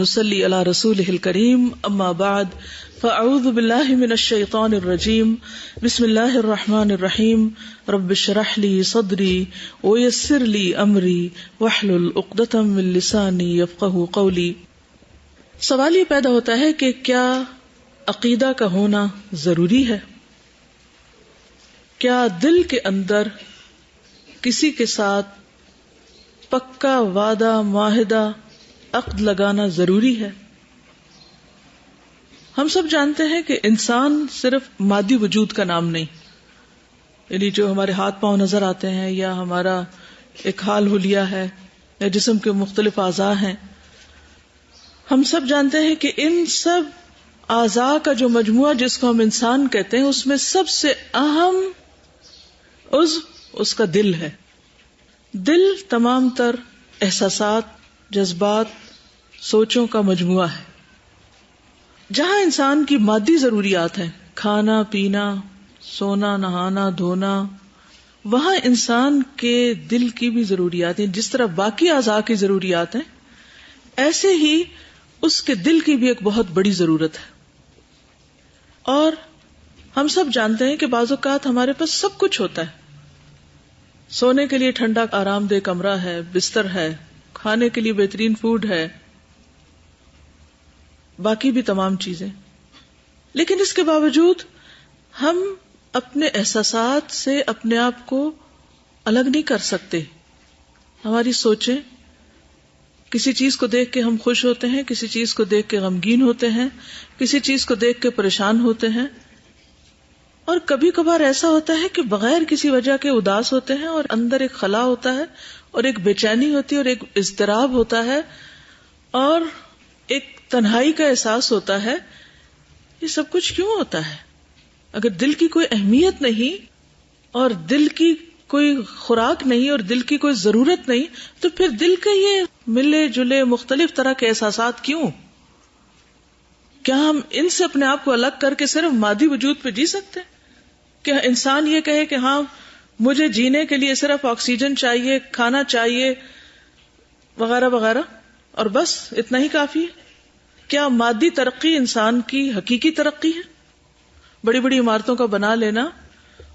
نصلی علی رسولہ الکریم اما بعد فاعوذ باللہ من الشیطان الرجیم بسم اللہ الرحمن الرحیم رب اشرح لی صدری ویسر لی امری واحلل عقدۃ من لسانی یفقہوا قولی۔ سوال یہ پیدا ہوتا ہے کہ کیا عقیدہ کا ہونا ضروری ہے؟ کیا دل کے اندر کسی کے ساتھ پکا وعدہ معاہدہ عقد لگانا ضروری ہے؟ ہم سب جانتے ہیں کہ انسان صرف مادی وجود کا نام نہیں، یعنی جو ہمارے ہاتھ پاؤں نظر آتے ہیں یا ہمارا ایک حال حلیہ ہے یا جسم کے مختلف اعضاء ہیں، ہم سب جانتے ہیں کہ ان سب اعضاء کا جو مجموعہ جس کو ہم انسان کہتے ہیں اس میں سب سے اہم عضو اس کا دل ہے۔ دل تمام تر احساسات، جذبات، سوچوں کا مجموعہ ہے۔ جہاں انسان کی مادی ضروریات ہیں، کھانا پینا، سونا نہانا دھونا، وہاں انسان کے دل کی بھی ضروریات ہیں۔ جس طرح باقی اعضاء کی ضروریات ہیں ایسے ہی اس کے دل کی بھی ایک بہت بڑی ضرورت ہے۔ اور ہم سب جانتے ہیں کہ بعض اوقات ہمارے پاس سب کچھ ہوتا ہے، سونے کے لیے ٹھنڈا آرام دہ کمرہ ہے، بستر ہے، کھانے کے لیے بہترین فوڈ ہے، باقی بھی تمام چیزیں، لیکن اس کے باوجود ہم اپنے احساسات سے اپنے آپ کو الگ نہیں کر سکتے۔ ہماری سوچیں، کسی چیز کو دیکھ کے ہم خوش ہوتے ہیں، کسی چیز کو دیکھ کے غمگین ہوتے ہیں، کسی چیز کو دیکھ کے پریشان ہوتے ہیں، اور کبھی کبھار ایسا ہوتا ہے کہ بغیر کسی وجہ کے اداس ہوتے ہیں اور اندر ایک خلا ہوتا ہے اور ایک بے چینی ہوتی ہے اور ایک اضطراب ہوتا ہے اور ایک تنہائی کا احساس ہوتا ہے۔ یہ سب کچھ کیوں ہوتا ہے؟ اگر دل کی کوئی اہمیت نہیں اور دل کی کوئی خوراک نہیں اور دل کی کوئی ضرورت نہیں تو پھر دل کے یہ ملے جلے مختلف طرح کے احساسات کیوں؟ کیا ہم ان سے اپنے آپ کو الگ کر کے صرف مادی وجود پہ جی سکتے ہیں؟ کہ انسان یہ کہے کہ ہاں مجھے جینے کے لیے صرف آکسیجن چاہیے، کھانا چاہیے وغیرہ وغیرہ، اور بس اتنا ہی کافی ہے؟ کیا مادی ترقی انسان کی حقیقی ترقی ہے؟ بڑی بڑی عمارتوں کا بنا لینا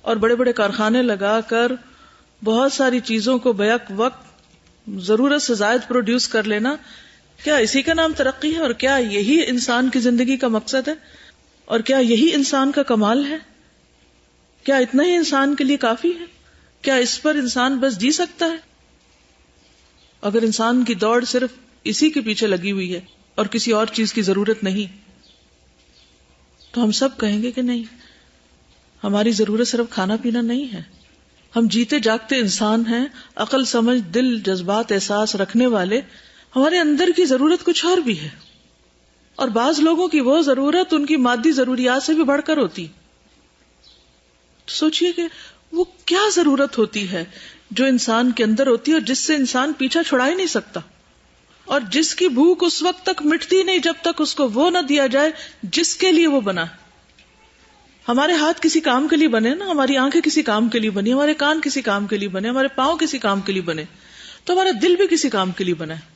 اور بڑے بڑے کارخانے لگا کر بہت ساری چیزوں کو بیک وقت ضرورت سے زائد پروڈیوس کر لینا، کیا اسی کا نام ترقی ہے؟ اور کیا یہی انسان کی زندگی کا مقصد ہے؟ اور کیا یہی انسان کا کمال ہے؟ کیا اتنا ہی انسان کے لیے کافی ہے؟ کیا اس پر انسان بس جی سکتا ہے؟ اگر انسان کی دوڑ صرف اسی کے پیچھے لگی ہوئی ہے اور کسی اور چیز کی ضرورت نہیں تو ہم سب کہیں گے کہ نہیں، ہماری ضرورت صرف کھانا پینا نہیں ہے، ہم جیتے جاگتے انسان ہیں، عقل سمجھ دل جذبات احساس رکھنے والے، ہمارے اندر کی ضرورت کچھ اور بھی ہے، اور بعض لوگوں کی وہ ضرورت ان کی مادی ضروریات سے بھی بڑھ کر ہوتی۔ تو سوچئے کہ وہ کیا ضرورت ہوتی ہے جو انسان کے اندر ہوتی ہے اور جس سے انسان پیچھا چھڑا ہی نہیں سکتا، اور جس کی بھوک اس وقت تک مٹتی نہیں جب تک اس کو وہ نہ دیا جائے جس کے لیے وہ بنا۔ ہمارے ہاتھ کسی کام کے لیے بنے نا، ہماری آنکھیں کسی کام کے لیے بنی، ہمارے کان کسی کام کے لیے بنے، ہمارے پاؤں کسی کام کے لیے بنے، تو ہمارا دل بھی کسی کام کے لیے بنا ہے۔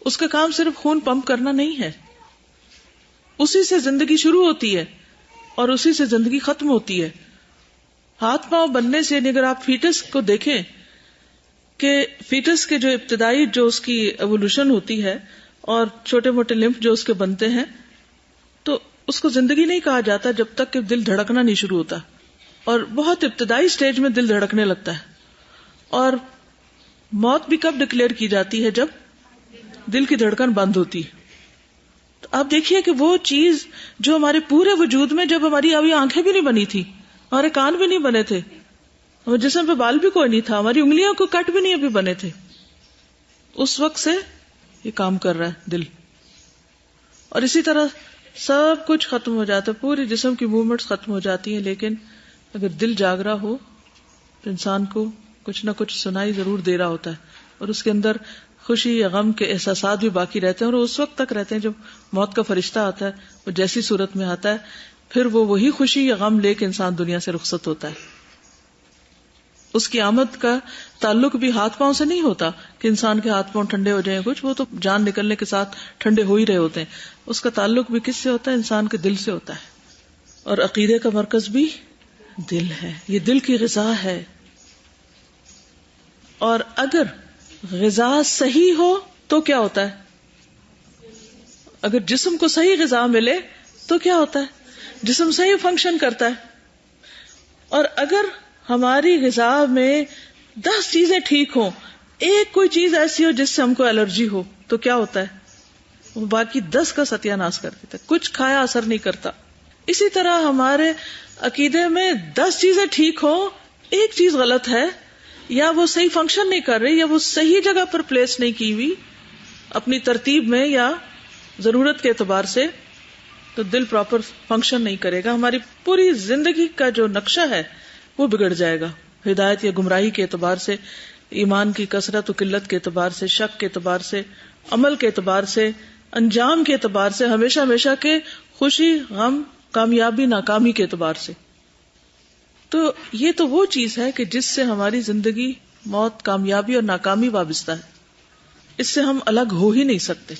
اس کا کام صرف خون پمپ کرنا نہیں ہے، اسی سے زندگی شروع ہوتی ہے اور اسی سے زندگی ختم ہوتی ہے۔ ہاتھ پاؤں بننے سے، اگر آپ فیٹس کو دیکھیں کہ فیٹس کے جو ابتدائی جو اس کی ایوولوشن ہوتی ہے اور چھوٹے موٹے لمف جو اس کے بنتے ہیں، تو اس کو زندگی نہیں کہا جاتا جب تک کہ دل دھڑکنا نہیں شروع ہوتا، اور بہت ابتدائی سٹیج میں دل دھڑکنے لگتا ہے۔ اور موت بھی کب ڈکلیئر کی جاتی ہے؟ جب دل کی دھڑکن بند ہوتی ہے۔ تو آپ دیکھیے کہ وہ چیز جو ہمارے پورے وجود میں، جب ہماری ابھی آنکھیں بھی نہیں بنی تھی، ہمارے کان بھی نہیں بنے تھے، ہمارے جسم پہ بال بھی کوئی نہیں تھا، ہماری انگلیوں کو کٹ بھی نہیں ابھی بنے تھے، اس وقت سے یہ کام کر رہا ہے دل، اور اسی طرح سب کچھ ختم ہو جاتا ہے، پوری جسم کی موومنٹس ختم ہو جاتی ہیں، لیکن اگر دل جاگ رہا ہو تو انسان کو کچھ نہ کچھ سنائی ضرور دے رہا ہوتا ہے، اور اس کے اندر خوشی یا غم کے احساسات بھی باقی رہتے ہیں، اور اس وقت تک رہتے ہیں جب موت کا فرشتہ آتا ہے، وہ جیسی صورت میں آتا ہے، پھر وہ وہی خوشی یا غم لے کے انسان دنیا سے رخصت ہوتا ہے۔ اس کی آمد کا تعلق بھی ہاتھ پاؤں سے نہیں ہوتا کہ انسان کے ہاتھ پاؤں ٹھنڈے ہو جائیں کچھ، وہ تو جان نکلنے کے ساتھ ٹھنڈے ہو ہی رہے ہوتے ہیں. اس کا تعلق بھی کس سے ہوتا ہے؟ انسان کے دل سے ہوتا ہے. اور عقیدے کا مرکز بھی دل ہے، یہ دل کی غذا ہے. اور اگر غذا صحیح ہو تو کیا ہوتا ہے؟ اگر جسم کو صحیح غذا ملے تو کیا ہوتا ہے؟ جسم صحیح فنکشن کرتا ہے. اور اگر ہماری غذا میں 10 چیزیں ٹھیک ہوں، ایک کوئی چیز ایسی ہو جس سے ہم کو الرجی ہو تو کیا ہوتا ہے؟ وہ باقی 10 کا ستیہ ناش کر دیتا ہے، کچھ کھایا اثر نہیں کرتا. اسی طرح ہمارے عقیدے میں 10 چیزیں ٹھیک ہوں، ایک چیز غلط ہے، یا وہ صحیح فنکشن نہیں کر رہی، یا وہ صحیح جگہ پر پلیس نہیں کی ہوئی اپنی ترتیب میں یا ضرورت کے اعتبار سے، تو دل پراپر فنکشن نہیں کرے گا. ہماری پوری زندگی کا جو نقشہ ہے وہ بگڑ جائے گا، ہدایت یا گمراہی کے اعتبار سے، ایمان کی کثرت و قلت کے اعتبار سے، شک کے اعتبار سے، عمل کے اعتبار سے، انجام کے اعتبار سے، ہمیشہ ہمیشہ کے خوشی غم کامیابی ناکامی کے اعتبار سے. تو یہ تو وہ چیز ہے کہ جس سے ہماری زندگی، موت، کامیابی اور ناکامی وابستہ ہے. اس سے ہم الگ ہو ہی نہیں سکتے.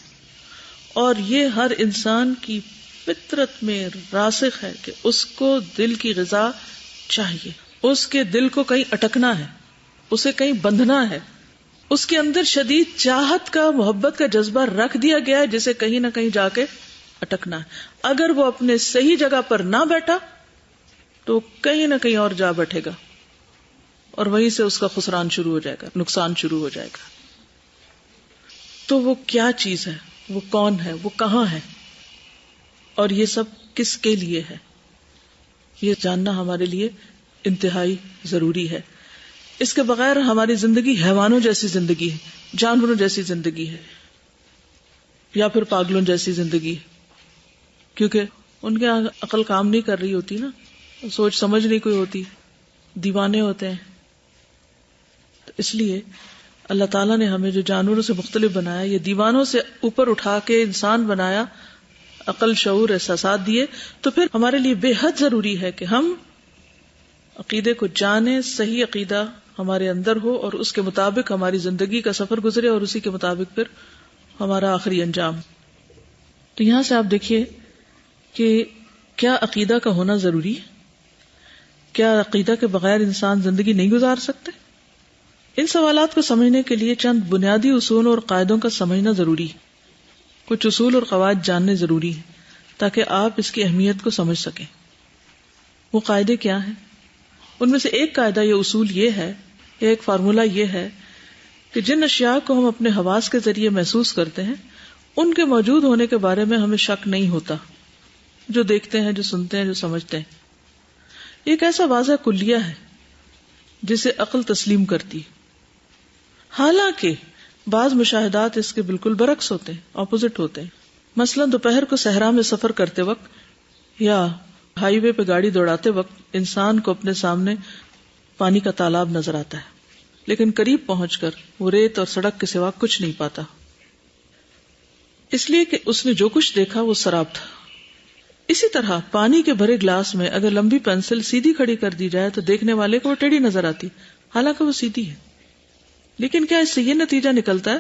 اور یہ ہر انسان کی فطرت میں راسخ ہے کہ اس کو دل کی غذا چاہیے. اس کے دل کو کہیں اٹکنا ہے، اسے کہیں بندھنا ہے. اس کے اندر شدید چاہت کا، محبت کا جذبہ رکھ دیا گیا ہے جسے کہیں نہ کہیں جا کے اٹکنا ہے. اگر وہ اپنے صحیح جگہ پر نہ بیٹھا تو کہیں نہ کہیں اور جا بیٹھے گا، اور وہیں سے اس کا خسران شروع ہو جائے گا، نقصان شروع ہو جائے گا. تو وہ کیا چیز ہے، وہ کون ہے، وہ کہاں ہے، اور یہ سب کس کے لیے ہے، یہ جاننا ہمارے لیے انتہائی ضروری ہے. اس کے بغیر ہماری زندگی حیوانوں جیسی زندگی ہے، جانوروں جیسی زندگی ہے، یا پھر پاگلوں جیسی زندگی ہے. کیونکہ ان کے عقل کام نہیں کر رہی ہوتی نا، سوچ سمجھ نہیں کوئی ہوتی، دیوانے ہوتے ہیں. تو اس لیے اللہ تعالیٰ نے ہمیں جو جانوروں سے مختلف بنایا، یہ دیوانوں سے اوپر اٹھا کے انسان بنایا، عقل، شعور، احساسات دیے. تو پھر ہمارے لیے بے حد ضروری ہے کہ ہم عقیدے کو جانیں، صحیح عقیدہ ہمارے اندر ہو، اور اس کے مطابق ہماری زندگی کا سفر گزرے، اور اسی کے مطابق پھر ہمارا آخری انجام. تو یہاں سے آپ دیکھیے کہ کیا عقیدہ کا ہونا ضروری ہے؟ کیا عقیدہ کے بغیر انسان زندگی نہیں گزار سکتے؟ ان سوالات کو سمجھنے کے لیے چند بنیادی اصول اور قاعدوں کا سمجھنا ضروری ہے. کچھ اصول اور قواعد جاننے ضروری ہیں تاکہ آپ اس کی اہمیت کو سمجھ سکیں. وہ قاعدے کیا ہیں؟ ان میں سے ایک قاعدہ یا اصول یہ ہے، یا ایک فارمولہ یہ ہے کہ جن اشیاء کو ہم اپنے حواس کے ذریعے محسوس کرتے ہیں ان کے موجود ہونے کے بارے میں ہمیں شک نہیں ہوتا. جو دیکھتے ہیں، جو سنتے ہیں، جو سمجھتے ہیں، یہ ایک ایسا واضح کلیہ ہے جسے عقل تسلیم کرتی. حالانکہ بعض مشاہدات اس کے بالکل برعکس ہوتے ہیں، اپوزٹ ہوتے ہیں. مثلا دوپہر کو صحرا میں سفر کرتے وقت یا ہائی وے پہ گاڑی دوڑاتے وقت انسان کو اپنے سامنے پانی کا تالاب نظر آتا ہے، لیکن قریب پہنچ کر وہ ریت اور سڑک کے سوا کچھ نہیں پاتا، اس لیے کہ اس نے جو کچھ دیکھا وہ سراب تھا. اسی طرح پانی کے بھرے گلاس میں اگر لمبی پینسل سیدھی کھڑی کر دی جائے تو دیکھنے والے کو وہ ٹیڑھی نظر آتی، حالانکہ وہ سیدھی ہے. لیکن کیا اس سے یہ نتیجہ نکلتا ہے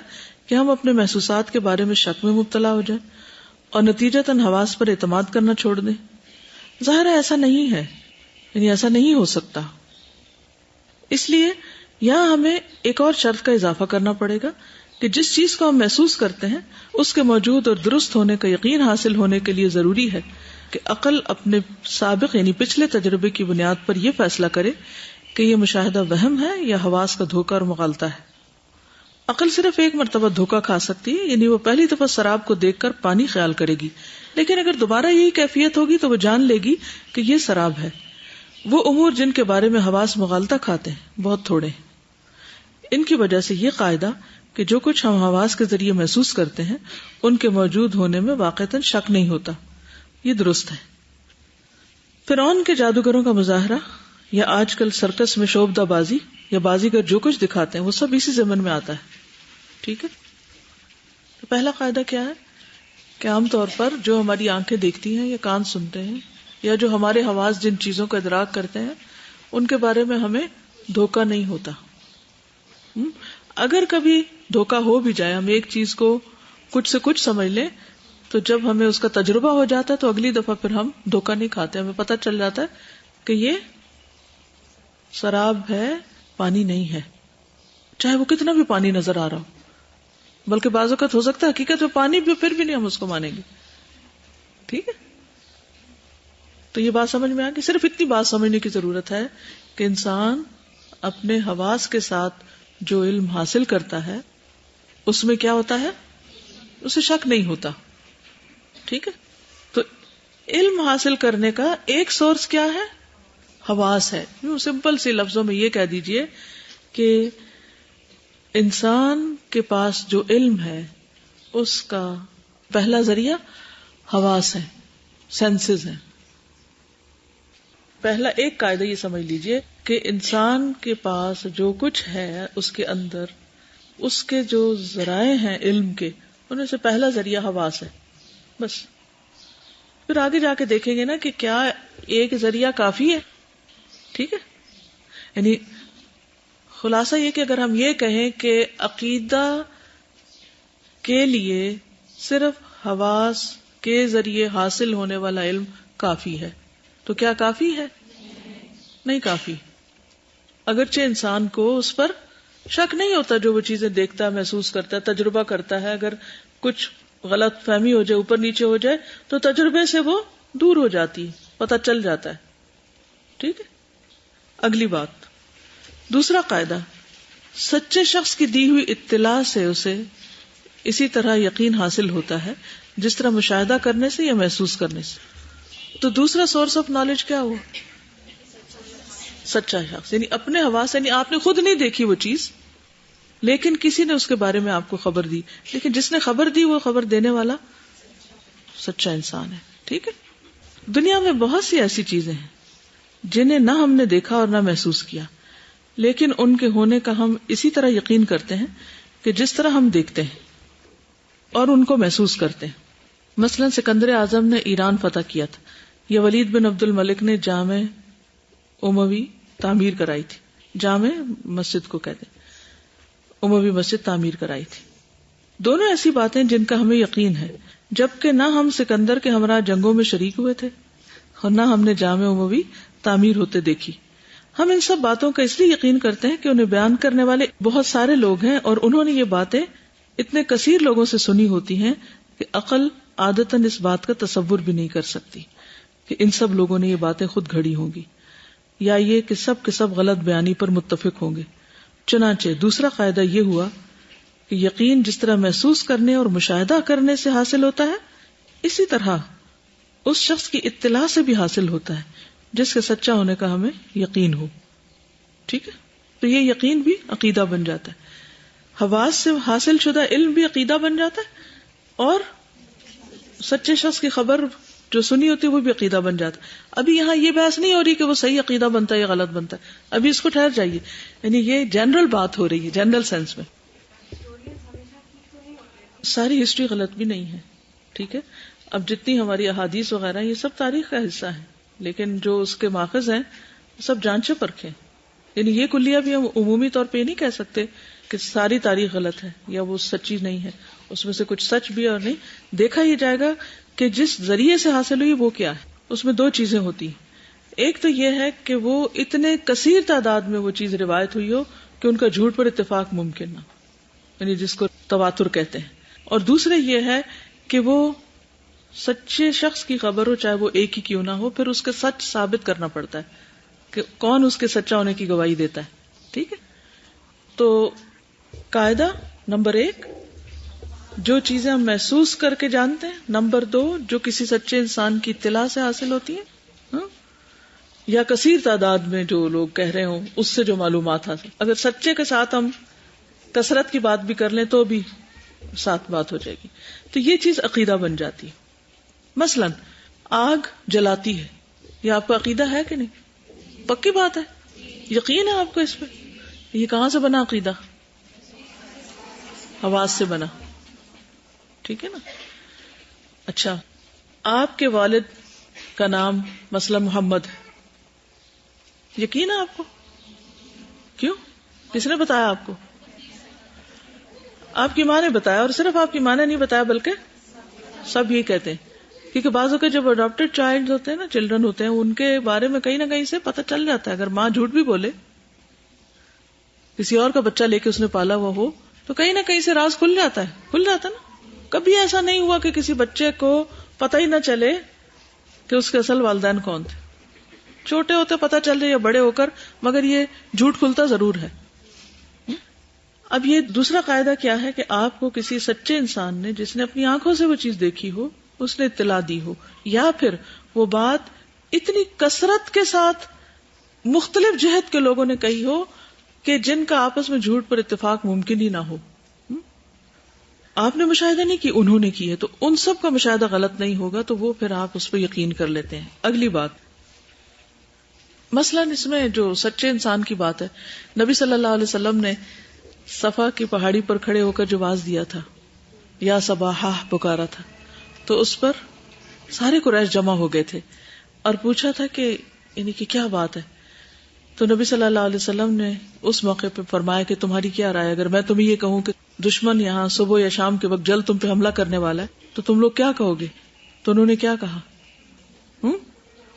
کہ ہم اپنے محسوسات کے بارے میں شک میں مبتلا ہو جائیں اور نتیجتاً حواس پر اعتماد کرنا چھوڑ دیں؟ ظاہر ہے ایسا نہیں ہے، یعنی ایسا نہیں ہو سکتا. اس لیے یہاں ہمیں ایک اور شرط کا اضافہ کرنا پڑے گا کہ جس چیز کو ہم محسوس کرتے ہیں اس کے موجود اور درست ہونے کا یقین حاصل ہونے کے لیے ضروری ہے کہ عقل اپنے سابق یعنی پچھلے تجربے کی بنیاد پر یہ فیصلہ کرے کہ یہ مشاہدہ وہم ہے یا حواس کا دھوکہ اور مغالطہ ہے. عقل صرف ایک مرتبہ دھوکہ کھا سکتی ہے، یعنی وہ پہلی دفعہ سراب کو دیکھ کر پانی خیال کرے گی، لیکن اگر دوبارہ یہی کیفیت ہوگی تو وہ جان لے گی کہ یہ سراب ہے. وہ امور جن کے بارے میں حواس مغالطہ کھاتے ہیں بہت تھوڑے ہیں. ان کی وجہ سے یہ قاعدہ کہ جو کچھ ہم حواس کے ذریعے محسوس کرتے ہیں ان کے موجود ہونے میں واقعتاً شک نہیں ہوتا، یہ درست ہے. فرعون کے جادوگروں کا مظاہرہ یا آج کل سرکس میں شوبدہ بازی یا بازیگر جو کچھ دکھاتے ہیں وہ سب اسی ضمن میں آتا ہے. ٹھیک ہے، تو پہلا قاعدہ کیا ہے کہ عام طور پر جو ہماری آنکھیں دیکھتی ہیں یا کان سنتے ہیں یا جو ہمارے حواس جن چیزوں کا ادراک کرتے ہیں ان کے بارے میں ہمیں دھوکا نہیں ہوتا. اگر کبھی دھوکا ہو بھی جائے، ہم ایک چیز کو کچھ سے کچھ سمجھ لیں، تو جب ہمیں اس کا تجربہ ہو جاتا ہے تو اگلی دفعہ پھر ہم دھوکا نہیں کھاتے. ہمیں پتہ چل جاتا ہے کہ یہ سراب ہے، پانی نہیں ہے، چاہے وہ کتنا بھی پانی نظر آ رہا ہو. بلکہ بعض اوقات ہو سکتا ہے حقیقت میں پانی بھی، پھر بھی نہیں ہم اس کو مانیں گے. ٹھیک ہے، تو یہ بات سمجھ میں آ گئی. صرف اتنی بات سمجھنے کی ضرورت ہے کہ انسان اپنے حواس کے ساتھ جو علم حاصل کرتا ہے اس میں کیا ہوتا ہے، اسے شک نہیں ہوتا. ٹھیک ہے، تو علم حاصل کرنے کا ایک سورس کیا ہے؟ حواس ہے. یوں سمپل سی لفظوں میں یہ کہہ دیجئے کہ انسان کے پاس جو علم ہے اس کا پہلا ذریعہ حواس ہے، سینسز ہیں. پہلا ایک قاعدہ یہ سمجھ لیجئے کہ انسان کے پاس جو کچھ ہے اس کے اندر اس کے جو ذرائع ہیں علم کے، انہیں سے پہلا ذریعہ حواس ہے بس. پھر آگے جا کے دیکھیں گے نا کہ کیا ایک ذریعہ کافی ہے. ٹھیک ہے، یعنی خلاصہ یہ کہ اگر ہم یہ کہیں کہ عقیدہ کے لیے صرف حواس کے ذریعے حاصل ہونے والا علم کافی ہے، تو کیا کافی ہے؟ نہیں کافی. اگرچہ انسان کو اس پر شک نہیں ہوتا، جو وہ چیزیں دیکھتا ہے، محسوس کرتا ہے، تجربہ کرتا ہے، اگر کچھ غلط فہمی ہو جائے، اوپر نیچے ہو جائے، تو تجربے سے وہ دور ہو جاتی ہے، پتہ چل جاتا ہے. ٹھیک ہے، اگلی بات، دوسرا قاعدہ، سچے شخص کی دی ہوئی اطلاع سے اسے اسی طرح یقین حاصل ہوتا ہے جس طرح مشاہدہ کرنے سے یا محسوس کرنے سے. تو دوسرا سورس آف نالج کیا ہوا؟ سچا شخص، یعنی اپنے حواس، یعنی آپ نے خود نہیں دیکھی وہ چیز لیکن کسی نے اس کے بارے میں آپ کو خبر دی، لیکن جس نے خبر دی وہ خبر دینے والا سچا انسان ہے. ٹھیک ہے، دنیا میں بہت سی ایسی چیزیں ہیں جنہیں نہ ہم نے دیکھا اور نہ محسوس کیا، لیکن ان کے ہونے کا ہم اسی طرح یقین کرتے ہیں کہ جس طرح ہم دیکھتے ہیں اور ان کو محسوس کرتے ہیں. مثلا سکندر اعظم نے ایران فتح کیا تھا، یا ولید بن عبد الملک نے جامع اموی تعمیر کرائی تھی. جامع مسجد کو کہتے ہیں، اموی مسجد تعمیر کرائی تھی. دونوں ایسی باتیں جن کا ہمیں یقین ہے، جبکہ نہ ہم سکندر کے ہمراہ جنگوں میں شریک ہوئے تھے اور نہ ہم نے جامع اموی تعمیر ہوتے دیکھی. ہم ان سب باتوں کا اس لیے یقین کرتے ہیں کہ انہیں بیان کرنے والے بہت سارے لوگ ہیں اور انہوں نے یہ باتیں اتنے کثیر لوگوں سے سنی ہوتی ہیں کہ عقل عادتاً اس بات کا تصور بھی نہیں کر سکتی کہ ان سب لوگوں نے یہ باتیں خود گھڑی ہوں گی، یا یہ کہ سب کے سب غلط بیانی پر متفق ہوں گے. چنانچہ دوسرا قاعدہ یہ ہوا کہ یقین جس طرح محسوس کرنے اور مشاہدہ کرنے سے حاصل ہوتا ہے، اسی طرح اس شخص کی اطلاع سے بھی حاصل ہوتا ہے جس کے سچا ہونے کا ہمیں یقین ہو. ٹھیک ہے، تو یہ یقین بھی عقیدہ بن جاتا ہے. حواس سے حاصل شدہ علم بھی عقیدہ بن جاتا ہے، اور سچے شخص کی خبر جو سنی ہوتی ہے وہ بھی عقیدہ بن جاتا ہے. ابھی یہاں یہ بحث نہیں ہو رہی کہ وہ صحیح عقیدہ بنتا ہے یا غلط بنتا ہے، ابھی اس کو ٹھہر جائیے. یعنی یہ جنرل بات ہو رہی ہے، جنرل سینس میں. ساری ہسٹری غلط بھی نہیں ہے. ٹھیک ہے، اب جتنی ہماری احادیث وغیرہ یہ سب تاریخ کا حصہ ہے، لیکن جو اس کے ماخذ ہیں سب جانچے پرکھیں. یعنی یہ کلیہ بھی ہم عمومی طور پہ نہیں کہہ سکتے کہ ساری تاریخ غلط ہے یا وہ سچی نہیں ہے. اس میں سے کچھ سچ بھی اور نہیں. دیکھا یہ جائے گا کہ جس ذریعے سے حاصل ہوئی وہ کیا ہے. اس میں دو چیزیں ہوتی ہیں. ایک تو یہ ہے کہ وہ اتنے کثیر تعداد میں وہ چیز روایت ہوئی ہو کہ ان کا جھوٹ پر اتفاق ممکن نہ، یعنی جس کو تواتر کہتے ہیں. اور دوسرے یہ ہے کہ وہ سچے شخص کی خبر ہو، چاہے وہ ایک ہی کیوں نہ ہو، پھر اس کا سچ ثابت کرنا پڑتا ہے کہ کون اس کے سچا ہونے کی گواہی دیتا ہے. ٹھیک ہے، تو قاعدہ نمبر 1، جو چیزیں ہم محسوس کر کے جانتے ہیں. نمبر 2، جو کسی سچے انسان کی اطلاع سے حاصل ہوتی ہیں، یا کثیر تعداد میں جو لوگ کہہ رہے ہوں اس سے جو معلومات حاصل. اگر سچے کے ساتھ ہم کثرت کی بات بھی کر لیں تو بھی ساتھ بات ہو جائے گی. تو یہ چیز عقیدہ بن جاتی ہے. مثلا آگ جلاتی ہے، یہ آپ کا عقیدہ ہے کہ نہیں؟ پکی بات ہے، یقین ہے آپ کو اس پہ. یہ کہاں سے بنا عقیدہ؟ حواس سے بنا. ٹھیک ہے نا. اچھا، آپ کے والد کا نام مثلا محمد ہے، یقین ہے آپ کو؟ کیوں؟ کس نے بتایا آپ کو؟ آپ کی ماں نے بتایا، اور صرف آپ کی ماں نے نہیں بتایا بلکہ سب یہی کہتے ہیں. کیونکہ بعض اوقات جب اڈاپٹیڈ چائلڈ ہوتے ہیں نا، چلڈرن ہوتے ہیں، ان کے بارے میں کہیں نہ کہیں سے پتہ چل جاتا ہے. اگر ماں جھوٹ بھی بولے، کسی اور کا بچہ لے کے اس نے پالا ہوا ہو، تو کہیں نہ کہیں سے راز کھل جاتا نا. کبھی ایسا نہیں ہوا کہ کسی بچے کو پتہ ہی نہ چلے کہ اس کے اصل والدین کون تھے. چھوٹے ہوتے پتہ چل جائے یا بڑے ہو کر، مگر یہ جھوٹ کھلتا ضرور ہے. اب یہ دوسرا قاعدہ کیا ہے کہ آپ کو کسی سچے انسان نے، جس نے اپنی آنکھوں سے وہ چیز دیکھی ہو، اس نے اطلاع دی ہو، یا پھر وہ بات اتنی کثرت کے ساتھ مختلف جہت کے لوگوں نے کہی ہو کہ جن کا آپس میں جھوٹ پر اتفاق ممکن ہی نہ ہو. آپ نے مشاہدہ نہیں کی، انہوں نے کی ہے، تو ان سب کا مشاہدہ غلط نہیں ہوگا، تو وہ پھر آپ اس پہ یقین کر لیتے ہیں. اگلی بات، مثلاً اس میں جو سچے انسان کی بات ہے، نبی صلی اللہ علیہ وسلم نے صفا کی پہاڑی پر کھڑے ہو کر جو واز دیا تھا، یا صباحہ پکارا تھا، تو اس پر سارے قریش جمع ہو گئے تھے اور پوچھا تھا کہ یعنی کہ کیا بات ہے. تو نبی صلی اللہ علیہ وسلم نے اس موقع پہ فرمایا کہ تمہاری کیا رائے، اگر میں تمہیں یہ کہوں کہ دشمن یہاں صبح یا شام کے وقت جلد تم پہ حملہ کرنے والا ہے، تو تم لوگ کیا کہو گے؟ تو انہوں نے کیا کہا؟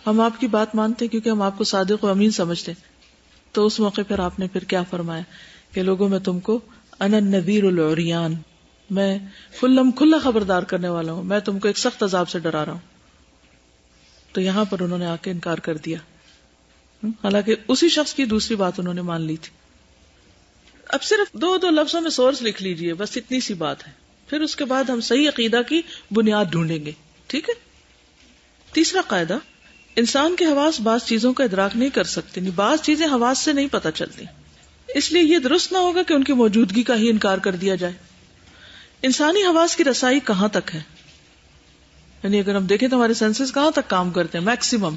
ہم آپ کی بات مانتے ہیں کیونکہ ہم آپ کو صادق و امین سمجھتے ہیں. تو اس موقع پر آپ نے پھر کیا فرمایا کہ لوگوں میں تم کو انا النذیر العریان، میں کھلا خبردار کرنے والا ہوں، میں تم کو ایک سخت عذاب سے ڈرا رہا ہوں. تو یہاں پر انہوں نے آ کے انکار کر دیا، حالانکہ اسی شخص کی دوسری بات انہوں نے مان لی تھی. اب صرف دو لفظوں میں سورس لکھ لیجئے، بس اتنی سی بات ہے، پھر اس کے بعد ہم صحیح عقیدہ کی بنیاد ڈھونڈیں گے. ٹھیک ہے. تیسرا قاعدہ، انسان کے حواس بعض چیزوں کا ادراک نہیں کر سکتے، بعض چیزیں حواس سے نہیں پتہ چلتی، اس لیے یہ درست نہ ہوگا کہ ان کی موجودگی کا ہی انکار کر دیا جائے. انسانی حواس کی رسائی کہاں تک ہے؟ یعنی اگر ہم دیکھیں تو ہمارے سینسز کہاں تک کام کرتے ہیں میکسیمم،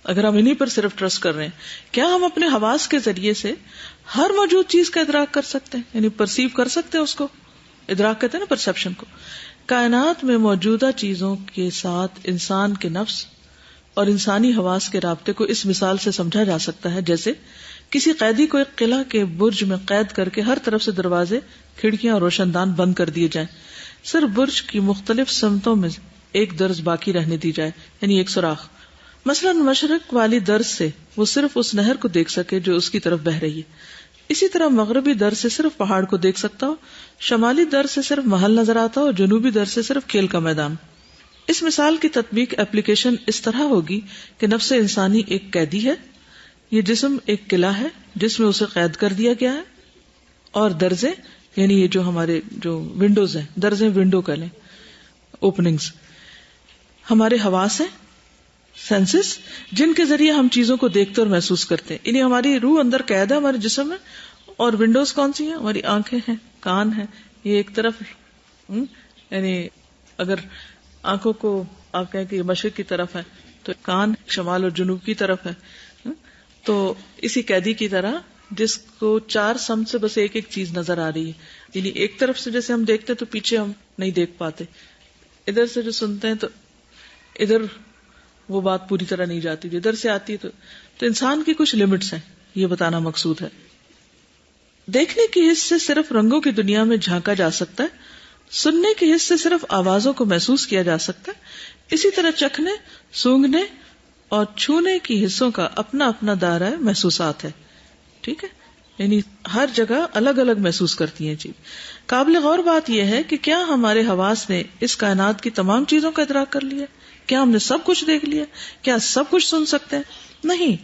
اگر ہم انہی پر صرف ٹرسٹ کر رہے ہیں. کیا ہم اپنے حواس کے ذریعے سے ہر موجود چیز کا ادراک کر سکتے ہیں؟ یعنی پرسیو کر سکتے ہیں، اس کو ادراک کہتے ہیں نا، پرسپشن کو. کائنات میں موجودہ چیزوں کے ساتھ انسان کے نفس اور انسانی حواس کے رابطے کو اس مثال سے سمجھا جا سکتا ہے، جیسے کسی قیدی کو ایک قلعہ کے برج میں قید کر کے ہر طرف سے دروازے، کھڑکیاں اور روشن دان بند کر دیے جائیں، صرف برج کی مختلف سمتوں میں ایک درز باقی رہنے دی جائے، یعنی ایک سوراخ. مثلا مشرق والی درز سے وہ صرف اس نہر کو دیکھ سکے جو اس کی طرف بہ رہی ہے. اسی طرح مغربی درز سے صرف پہاڑ کو دیکھ سکتا ہو، شمالی درز سے صرف محل نظر آتا ہو، جنوبی درز سے صرف کھیل کا میدان. اس مثال کی تطبیق ایپلیکیشن اس طرح ہوگی کہ نفس انسانی ایک قیدی ہے، یہ جسم ایک قلعہ ہے جس میں اسے قید کر دیا گیا ہے، اور درزیں یعنی یہ جو ہمارے جو ونڈوز ہیں، درزیں ونڈو کہہ لیں، اوپننگز، ہمارے حواس ہیں، سینسز، جن کے ذریعے ہم چیزوں کو دیکھتے اور محسوس کرتے ہیں. یعنی ہماری روح اندر قید ہے ہمارے جسم میں، اور ونڈوز کون سی ہیں؟ ہماری آنکھیں ہیں، کان ہیں. یہ ایک طرف یعنی اگر آنکھوں کو آپ کہیں کہ یہ مشرق کی طرف ہے تو کان شمال اور جنوب کی طرف ہے. تو اسی قیدی کی طرح جس کو چار سمت سے بس ایک ایک چیز نظر آ رہی ہے، یعنی ایک طرف سے جیسے ہم دیکھتے تو پیچھے ہم نہیں دیکھ پاتے، ادھر سے جو سنتے ہیں تو ادھر وہ بات پوری طرح نہیں جاتی، جو ادھر سے آتی ہے. تو انسان کی کچھ لمٹس ہیں، یہ بتانا مقصود ہے. دیکھنے کی حس سے صرف رنگوں کی دنیا میں جھانکا جا سکتا ہے، سننے کی حس سے صرف آوازوں کو محسوس کیا جا سکتا ہے. اسی طرح چکھنے، سونگھنے اور چھونے کی حصوں کا اپنا اپنا دائرہ محسوسات ہے. ٹھیک ہے، یعنی ہر جگہ الگ الگ محسوس کرتی ہیں چیز. قابل غور بات یہ ہے کہ کیا ہمارے حواس نے اس کائنات کی تمام چیزوں کا ادراک کر لیا؟ کیا ہم نے سب کچھ دیکھ لیا؟ کیا سب کچھ سن سکتے ہیں؟ نہیں.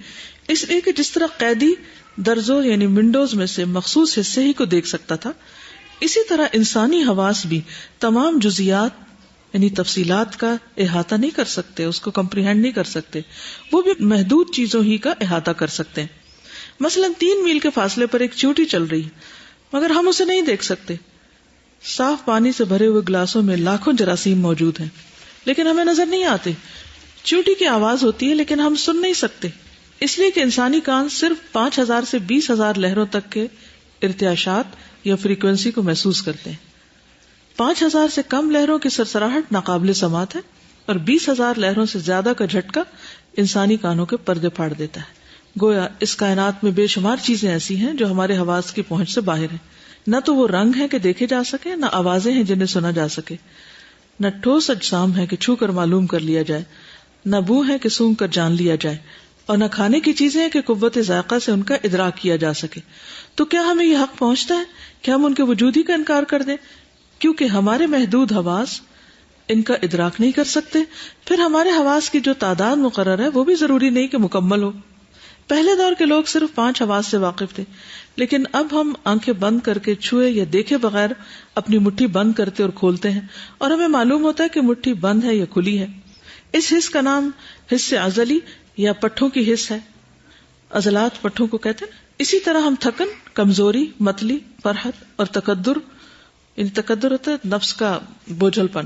اس لیے کہ جس طرح قیدی درزوں یعنی ونڈوز میں سے مخصوص حصے ہی کو دیکھ سکتا تھا، اسی طرح انسانی حواس بھی تمام جزیات یعنی تفصیلات کا احاطہ نہیں کر سکتے، اس کو کمپریہینڈ نہیں کر سکتے. وہ بھی محدود چیزوں ہی کا احاطہ کر سکتے ہیں. مثلا 3 میل کے فاصلے پر ایک چیونٹی چل رہی ہے مگر ہم اسے نہیں دیکھ سکتے. صاف پانی سے بھرے ہوئے گلاسوں میں لاکھوں جراثیم موجود ہیں لیکن ہمیں نظر نہیں آتے. چیونٹی کی آواز ہوتی ہے لیکن ہم سن نہیں سکتے، اس لیے کہ انسانی کان صرف 5000 سے 20,000 لہروں تک کے ارتعاشات یا فریکوینسی کو محسوس کرتے ہیں. 5000 سے کم لہروں کی سرسراہٹ ناقابل سماعت ہے، اور 20,000 لہروں سے زیادہ کا جھٹکا انسانی کانوں کے پردے پھاڑ دیتا ہے. گویا اس کائنات میں بے شمار چیزیں ایسی ہیں جو ہمارے حواس کی پہنچ سے باہر ہیں. نہ تو وہ رنگ ہیں کہ دیکھے جا سکے، نہ آوازیں ہیں جنہیں سنا جا سکے، نہ ٹھوس اجسام ہے کہ چھو کر معلوم کر لیا جائے، نہ بو ہے کہ سونگھ کر جان لیا جائے، اور نہ کھانے کی چیزیں ہیں کہ قوت ذائقہ سے ان کا ادراک کیا جا سکے. تو کیا ہمیں یہ حق پہنچتا ہے کہ ہم ان کے وجود ہی کا انکار کر دیں کیونکہ ہمارے محدود حواس ان کا ادراک نہیں کر سکتے؟ پھر ہمارے حواس کی جو تعداد مقرر ہے وہ بھی ضروری نہیں کہ مکمل ہو. پہلے دور کے لوگ صرف 5 حواس سے واقف تھے، لیکن اب ہم آنکھیں بند کر کے چھوئے یا دیکھے بغیر اپنی مٹھی بند کرتے اور کھولتے ہیں، اور ہمیں معلوم ہوتا ہے کہ مٹھی بند ہے یا کھلی ہے. اس حص کا نام حص عضلی یا پٹھوں کی حص ہے. عضلات پٹھوں کو کہتے ہیں. اسی طرح ہم تھکن، کمزوری، متلی، فرحت اور تکدر، یعنی تکدر ہوتا ہے نفس کا بوجھل پن،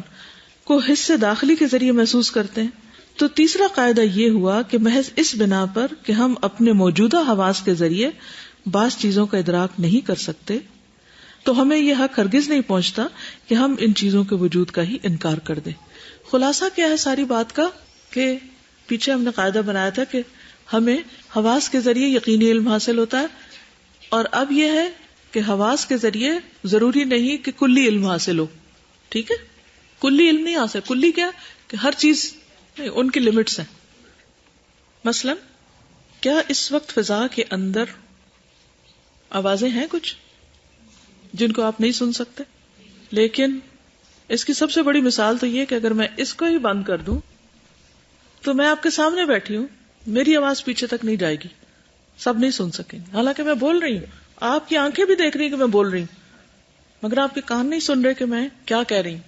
کو حص داخلی کے ذریعے محسوس کرتے ہیں. تو تیسرا قاعدہ یہ ہوا کہ محض اس بنا پر کہ ہم اپنے موجودہ حواس کے ذریعے بعض چیزوں کا ادراک نہیں کر سکتے تو ہمیں یہ حق ہرگز نہیں پہنچتا کہ ہم ان چیزوں کے وجود کا ہی انکار کر دیں. خلاصہ کیا ہے ساری بات کا کہ پیچھے ہم نے قاعدہ بنایا تھا کہ ہمیں حواس کے ذریعے یقینی علم حاصل ہوتا ہے، اور اب یہ ہے کہ حواس کے ذریعے ضروری نہیں کہ کلی علم حاصل ہو. ٹھیک ہے، کلی علم نہیں حاصل. کلی کیا کہ ہر چیز نہیں، ان کی لمٹس ہیں. مثلا کیا اس وقت فضا کے اندر آوازیں ہیں کچھ جن کو آپ نہیں سن سکتے؟ لیکن اس کی سب سے بڑی مثال تو یہ کہ اگر میں اس کو ہی بند کر دوں تو میں آپ کے سامنے بیٹھی ہوں، میری آواز پیچھے تک نہیں جائے گی، سب نہیں سن سکیں گے، حالانکہ میں بول رہی ہوں. آپ کی آنکھیں بھی دیکھ رہی ہیں کہ میں بول رہی ہوں، مگر آپ کے کان نہیں سن رہے کہ میں کیا کہہ رہی ہوں.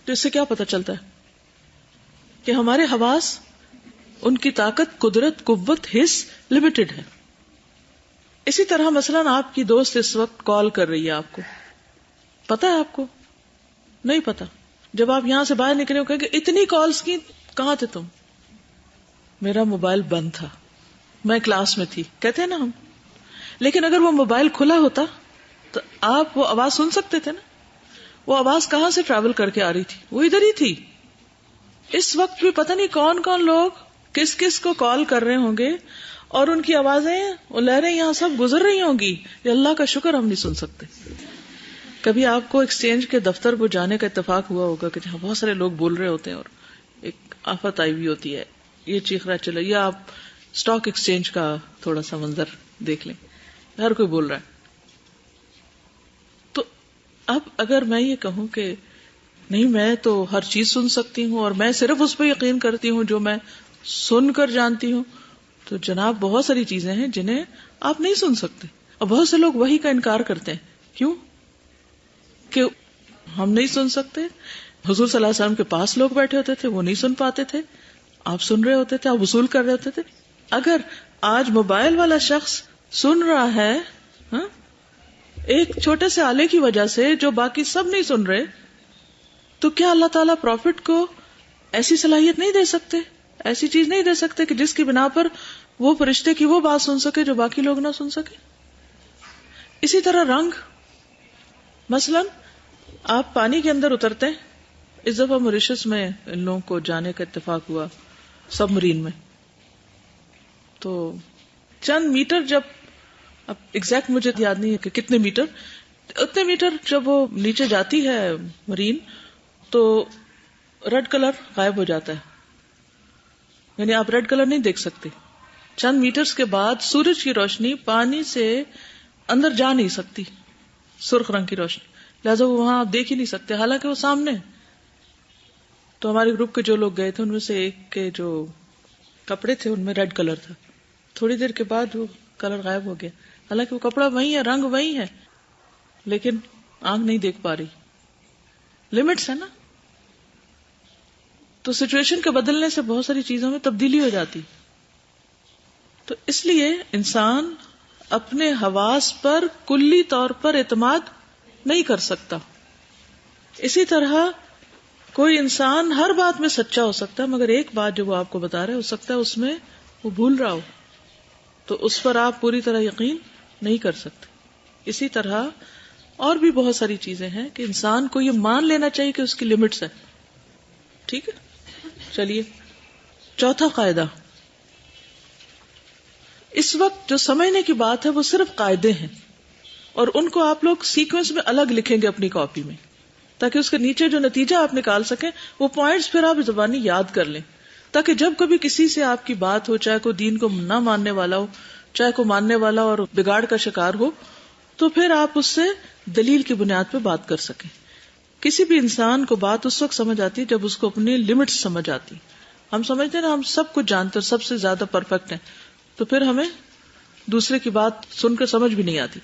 تو اس سے کیا پتہ چلتا ہے کہ ہمارے حواس، ان کی طاقت، قدرت، قوت، حس لمیٹڈ ہے. اسی طرح مثلا آپ کی دوست اس وقت کال کر رہی ہے، آپ کو پتا ہے؟ آپ کو نہیں پتا. جب آپ یہاں سے باہر نکلے کہیں گے اتنی کالز کی، کہاں تھے تم؟ میرا موبائل بند تھا، میں کلاس میں تھی، کہتے ہیں نا ہم. لیکن اگر وہ موبائل کھلا ہوتا تو آپ وہ آواز سن سکتے تھے نا. وہ آواز کہاں سے ٹریول کر کے آ رہی تھی؟ وہ ادھر ہی تھی. اس وقت بھی پتہ نہیں کون کون لوگ کس کس کو کال کر رہے ہوں گے، اور ان کی آوازیں، وہ لہریں یہاں سب گزر رہی ہوں گی. یہ اللہ کا شکر ہم نہیں سن سکتے. کبھی آپ کو ایکسچینج کے دفتر کو جانے کا اتفاق ہوا ہوگا کہ جہاں بہت سارے لوگ بول رہے ہوتے ہیں اور ایک آفت آئی ہوئی ہوتی ہے، یہ چیخ رہا چلو، یا آپ اسٹاک ایکسچینج کا تھوڑا سا منظر دیکھ لیں، ہر کوئی بول رہا ہے. تو اب اگر میں یہ کہوں کہ نہیں، میں تو ہر چیز سن سکتی ہوں اور میں صرف اس پہ یقین کرتی ہوں جو میں سن کر جانتی ہوں، تو جناب بہت ساری چیزیں ہیں جنہیں آپ نہیں سن سکتے. اور بہت سے لوگ وحی کا انکار کرتے ہیں. کیوں؟ کہ ہم نہیں سن سکتے. حضور صلی اللہ علیہ وسلم کے پاس لوگ بیٹھے ہوتے تھے، وہ نہیں سن پاتے تھے، آپ سن رہے ہوتے تھے، آپ وصول کر رہے ہوتے تھے. اگر آج موبائل والا شخص سن رہا ہے ایک چھوٹے سے آلے کی وجہ سے جو باقی سب نہیں سن رہے، تو کیا اللہ تعالیٰ پروفٹ کو ایسی صلاحیت نہیں دے سکتے، ایسی چیز نہیں دے سکتے کہ جس کی بنا پر وہ فرشتے کی وہ بات سن سکے جو باقی لوگ نہ سن سکے؟ اسی طرح رنگ، مثلا آپ پانی کے اندر اترتے ہیں. اس دفعہ موریشس میں ان لوگوں کو جانے کا اتفاق ہوا سب مرین میں. تو چند میٹر، جب اب ایگزیکٹ مجھے یاد نہیں ہے کہ کتنے میٹر، اتنے میٹر جب وہ نیچے جاتی ہے مرین تو ریڈ کلر غائب ہو جاتا ہے، یعنی آپ ریڈ کلر نہیں دیکھ سکتے. چند میٹرز کے بعد سورج کی روشنی پانی سے اندر جا نہیں سکتی، سرخ رنگ کی روشنی، لہذا وہ وہاں آپ دیکھ ہی نہیں سکتے حالانکہ وہ سامنے. تو ہمارے گروپ کے جو لوگ گئے تھے ان میں سے ایک کے جو کپڑے تھے ان میں ریڈ کلر تھا. تھوڑی دیر کے بعد وہ کلر غائب ہو گیا، حالانکہ وہ کپڑا وہی ہے، رنگ وہی ہے، لیکن آنکھ نہیں دیکھ پا رہی. لمٹس ہے نا. تو سچویشن کے بدلنے سے بہت ساری چیزوں میں تبدیلی ہو جاتی. تو اس لیے انسان اپنے حواس پر کلی طور پر اعتماد نہیں کر سکتا. اسی طرح کوئی انسان ہر بات میں سچا ہو سکتا ہے، مگر ایک بات جو وہ آپ کو بتا رہا ہے ہو سکتا ہے اس میں وہ بھول رہا ہو، تو اس پر آپ پوری طرح یقین نہیں کر سکتے. اسی طرح اور بھی بہت ساری چیزیں ہیں کہ انسان کو یہ مان لینا چاہیے کہ اس کی لمٹس ہے. ٹھیک ہے، چلیے چوتھا قاعدہ، اس وقت جو سمجھنے کی بات ہے وہ صرف قاعدے ہیں، اور ان کو آپ لوگ سیکوینس میں الگ لکھیں گے اپنی کاپی میں، تاکہ اس کے نیچے جو نتیجہ آپ نکال سکیں وہ پوائنٹس پھر آپ زبانی یاد کر لیں، تاکہ جب کبھی کسی سے آپ کی بات ہو، چاہے کوئی دین کو نہ ماننے والا ہو، چاہے کوئی ماننے والا اور بگاڑ کا شکار ہو، تو پھر آپ اس سے دلیل کی بنیاد پہ بات کر سکیں. کسی بھی انسان کو بات اس وقت سمجھ آتی ہے جب اس کو اپنی لمٹس سمجھ آتی. ہم سمجھتے ہیں نا ہم سب کچھ جانتے ہیں، سب سے زیادہ پرفیکٹ ہیں، تو پھر ہمیں دوسرے کی بات سن کر سمجھ بھی نہیں آتی.